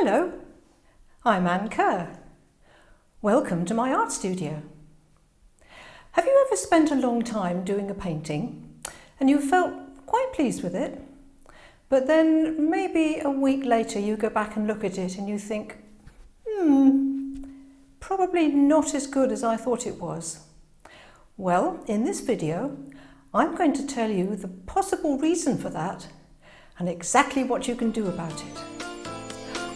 Hello, I'm Kerr. Welcome to my art studio. Have you ever spent a long time doing a painting and you felt quite pleased with it, but then maybe a week later you go back and look at it and you think, probably not as good as I thought it was? Well, in this video, I'm going to tell you the possible reason for that and exactly what you can do about it.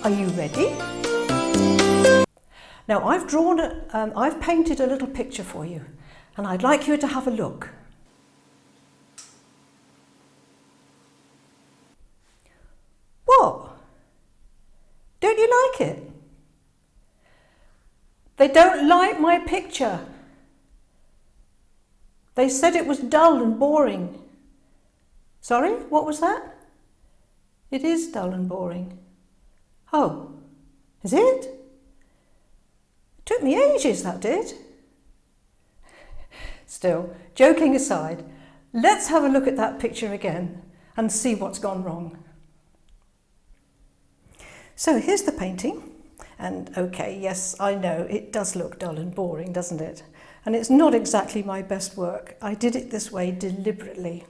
Are you ready? Now I've painted a little picture for you and I'd like you to have a look. What? Don't you like it? They don't like my picture. They said it was dull and boring. Sorry, what was that? It is dull and boring. Oh, is it? It took me ages, that did. Still, joking aside, let's have a look at that picture again and see what's gone wrong. So here's the painting. And okay, yes, I know it does look dull and boring, doesn't it? And it's not exactly my best work. I did it this way deliberately.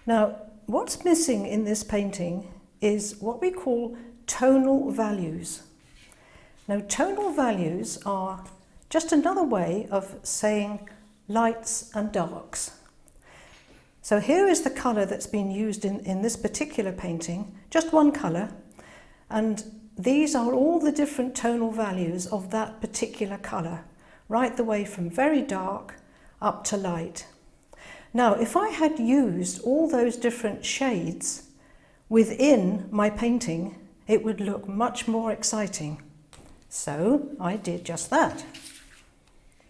Now, what's missing in this painting is what we call tonal values. Now, tonal values are just another way of saying lights and darks. So here is the colour that's been used in this particular painting, just one colour, and these are all the different tonal values of that particular colour, right the way from very dark up to light. Now, if I had used all those different shades within my painting, it would look much more exciting. So I did just that.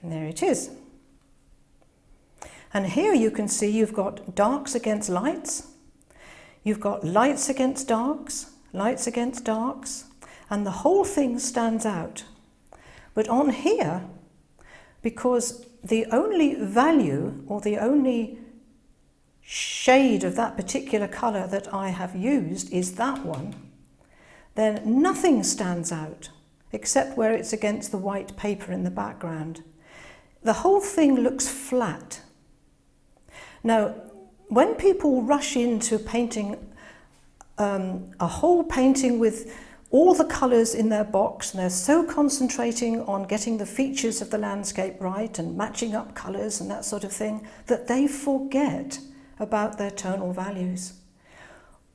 And there it is. And here you can see you've got darks against lights, you've got lights against darks, lights against darks, and the whole thing stands out. But on here, because the only value or the only shade of that particular colour that I have used is that one, then nothing stands out except where it's against the white paper in the background. The whole thing looks flat. Now, when people rush into painting a whole painting with all the colours in their box, and they're so concentrating on getting the features of the landscape right and matching up colours and that sort of thing, that they forget about their tonal values.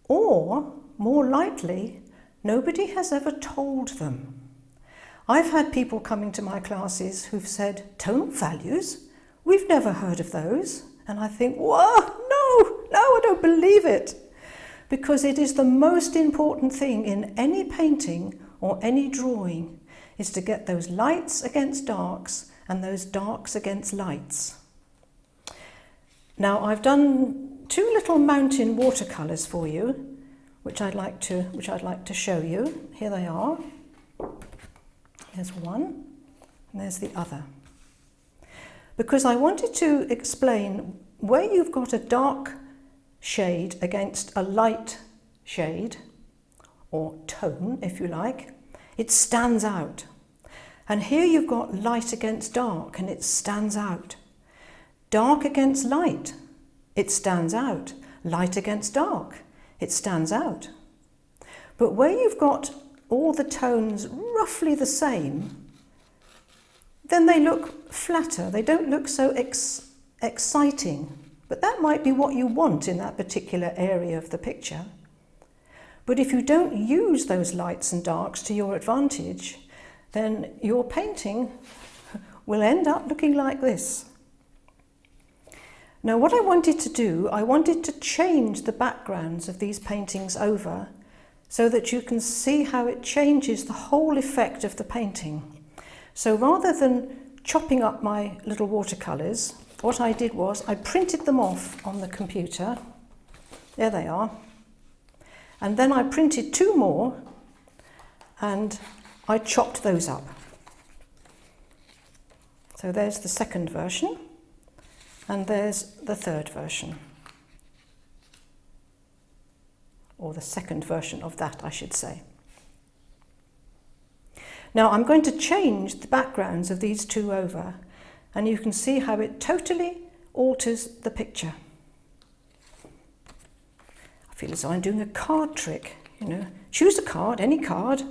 Or, more likely, nobody has ever told them. I've had people coming to my classes who've said, tonal values? We've never heard of those. And I think, whoa, no, I don't believe it. Because it is the most important thing in any painting or any drawing, is to get those lights against darks and those darks against lights. Now, I've done two little mountain watercolours for you, which I'd like to show you. Here they are. There's one, and there's the other. Because I wanted to explain where you've got a dark shade against a light shade, or tone, if you like, it stands out. And here you've got light against dark, and it stands out. Dark against light, it stands out. Light against dark, it stands out. But where you've got all the tones roughly the same, then they look flatter. They don't look so exciting. But that might be what you want in that particular area of the picture. But if you don't use those lights and darks to your advantage, then your painting will end up looking like this. Now, what I wanted to do, I wanted to change the backgrounds of these paintings over so that you can see how it changes the whole effect of the painting. So rather than chopping up my little watercolours, what I did was I printed them off on the computer. There they are. And then I printed two more and I chopped those up. So there's the second version and there's the third version. Or the second version of that, I should say. Now I'm going to change the backgrounds of these two over, and you can see how it totally alters the picture. I feel as though I'm doing a card trick, you know. Choose a card, any card,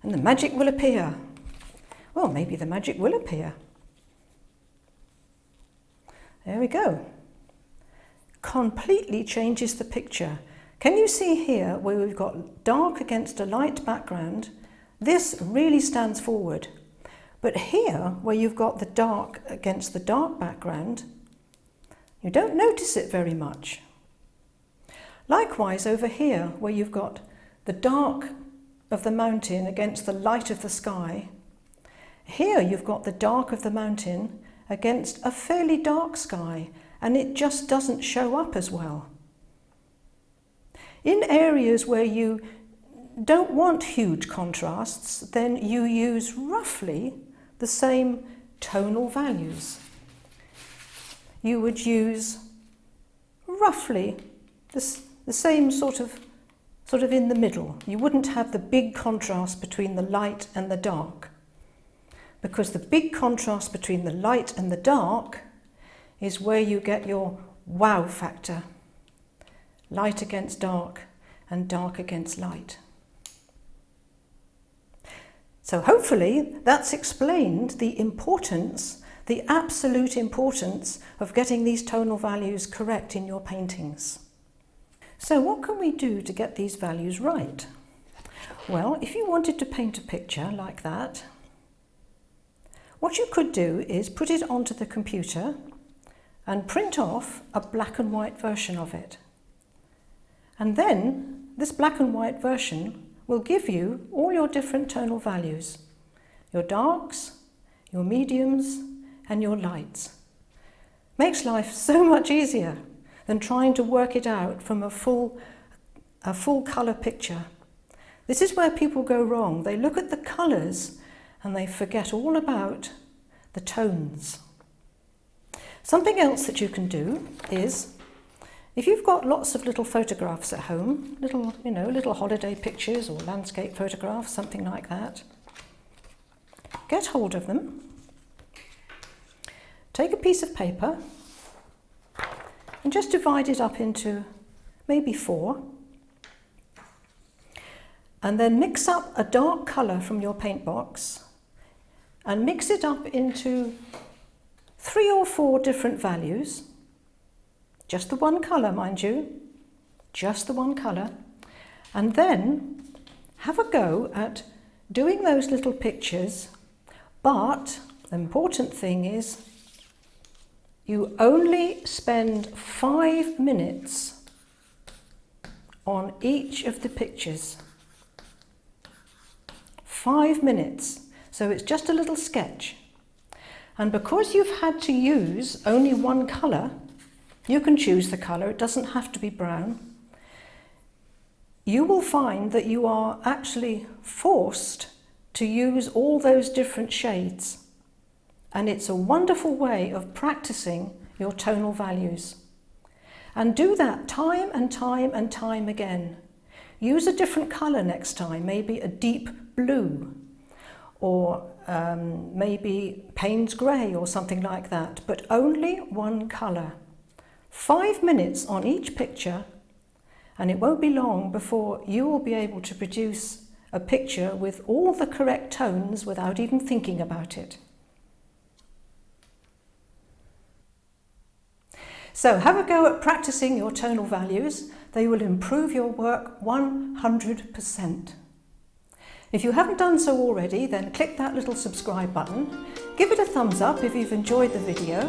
and the magic will appear. Well, maybe the magic will appear. There we go. Completely changes the picture. Can you see here where we've got dark against a light background? This really stands forward. But here, where you've got the dark against the dark background, you don't notice it very much. Likewise, over here, where you've got the dark of the mountain against the light of the sky, here you've got the dark of the mountain against a fairly dark sky, and it just doesn't show up as well. In areas where you don't want huge contrasts, then you use roughly the same tonal values. You would use roughly the same sort of in the middle. You wouldn't have the big contrast between the light and the dark, because the big contrast between the light and the dark is where you get your wow factor. Light against dark and dark against light. So hopefully that's explained the importance, the absolute importance of getting these tonal values correct in your paintings. So what can we do to get these values right? Well, if you wanted to paint a picture like that, what you could do is put it onto the computer and print off a black and white version of it. And then this black and white version will give you all your different tonal values, your darks, your mediums, and your lights. Makes life so much easier than trying to work it out from a full colour picture. This is where people go wrong. They look at the colours and they forget all about the tones. Something else that you can do is, if you've got lots of little photographs at home, little holiday pictures or landscape photographs, something like that, get hold of them, take a piece of paper and just divide it up into maybe 4, and then mix up a dark colour from your paint box and mix it up into 3 or 4 different values. Just the one colour, mind you, just the one colour. And then have a go at doing those little pictures, but the important thing is you only spend 5 minutes on each of the pictures. 5 minutes, so it's just a little sketch. And because you've had to use only one colour, you can choose the colour, it doesn't have to be brown. You will find that you are actually forced to use all those different shades. And it's a wonderful way of practicing your tonal values. And do that time and time and time again. Use a different colour next time, maybe a deep blue, or maybe Payne's grey or something like that, but only one colour. 5 minutes on each picture, and it won't be long before you will be able to produce a picture with all the correct tones without even thinking about it. So have a go at practicing your tonal values. They will improve your work 100%. If you haven't done so already, then click that little subscribe button. Give it a thumbs up if you've enjoyed the video.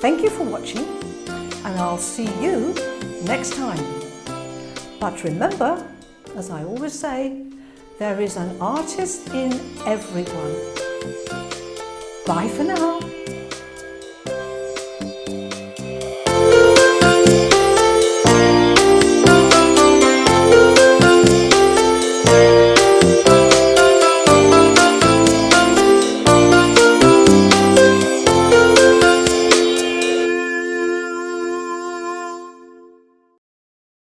Thank you for watching, and I'll see you next time. But remember, as I always say, there is an artist in everyone. Bye for now.